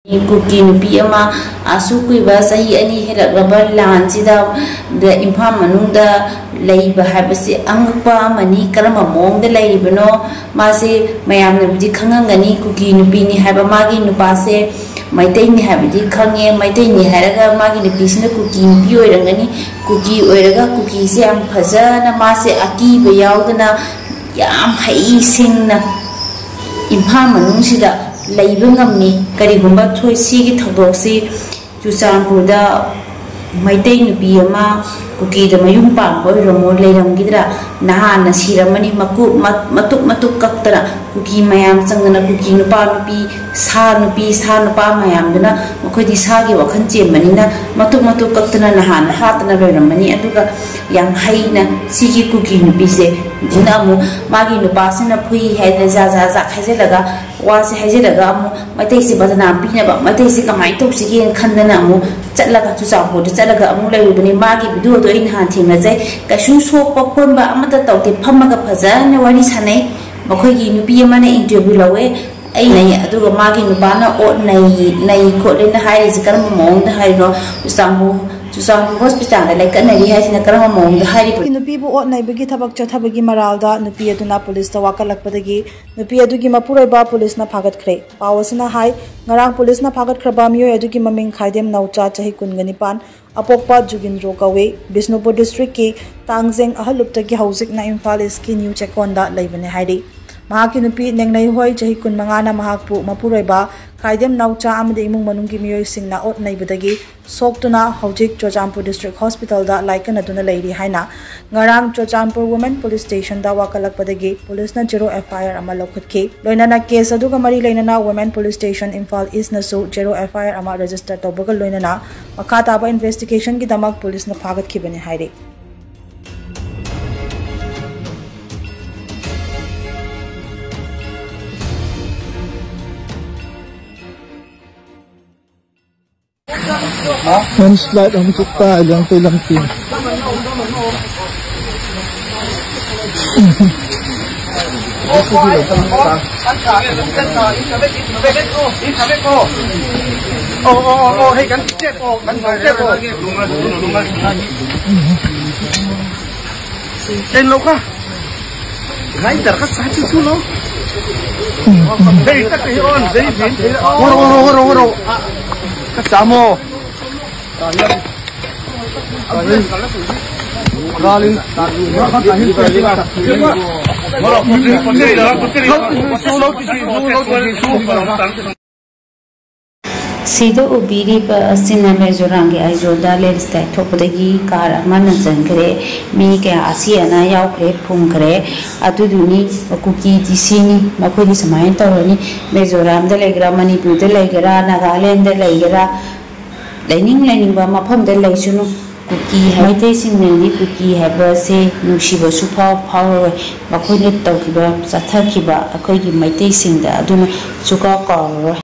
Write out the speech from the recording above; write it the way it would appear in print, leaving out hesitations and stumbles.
kuki nupi ama asu kuiba sahi ani helakraba lansida Imphal manungda leiba habase angpa mani karama mongda leibano mase mayamna budi khangangani kuki nupi ni haba magi nupase meitei ni habidi khange meitei ni haraga magi nupi sina kuki nupi oirangani kuki oiraga kuki se am phajana mase akiba yaudana yam hai singna Imphal manungsida Laibangami, Karigumba Toy Sigi Tabosi, Chusampurda, Meitei Nupiama, Kuki the Mayumpa, Boy Romo, Layam Gidra, Naha, Nasiramani, Matuk Kaktara, Kuki Mayam Sangana, Kuki Nupanupi, Sanupi, Sanupa Mayamdana, Mokodi Sagi, Wakanti, Manina, Matuk Kaktana, Nahan, Hatana Ramani, Aduka, Yang Heina, Sigi Kuki Nupise, Junamu, Magi Nupasina, Pui, Zaza, Hazelaga. Was Hazelaga, Meitei Badana, Pinaba, Meitei Kamaito, Sigi and Kandanamu, Chatlaga to Sapo, the Chatlaga Amula, Ubani Magi, do in hunting, Kashu so Popumba, Amata, the Pamaga Pazan, Wanis Hane, Mokogi, Nupiamana interview away, Aina, Aduga Magi Nubana, or Nay, Cotlin, the high is Karamon, the high no, Sambu. To some hospital, like a Navy has in a Karamon, the high people ought Nabigi Tabak Chatabagi Maralda, Nupia Duna Police, the Wakalak Padagi, Nupia Dugima Pureba Police na Pagat Cray, Powers in a high, Narang Police na Pagat Krabamio, Edukimaming Kaidem Naucha, Hikunganipan, Apokpa Jugin Rokawe, Bisnopo District, Tangzeng, Ahaluptaki Housing na Imphal is Kin New Chekonda, Laven Heidi. Mahakinupi, Nengnay Hoy, Jahikun Mangana Mahakpu, Mapureba, Kaidem Naucha Amade Imung Manungi Mio Sing na Ot Naibadagi, Soktuna, Hojik, Chochampur District Hospital, da like an Aduna Lady Heina, Ngarang, Chochampur Women Police Station, da Wakalak Padagi, Police na Zero FIR Amalokutki, Loinana case Aduga Mari Lainana Women Police Station, Imphal is Nasu, Zero FIR Ama Register Tobagal Loinana, Makataba investigation Gidamak Police na Pagat Kibani Heidi. One slide ang tukta lang lang tin. Oh, hey kan chết Tên lâu ka. Ngay dar ka sa chi su lo. Hey tak on, dei din. Oro. Kasamo. Sido ubiri pa sina mezorangi aizoda lelsta topodagi kara mananzangre mi ke asiana yaukre fumkhare atuduni kuki tisini makodi samain tawani mezoram da legra manipur da legra nagaland da legra Lining ba mafam da laisunu kuki meitei singnani kuki haba se nusiba supa power bakoi tawkiba sathakiba akoi gi meitei singda aduna suka ko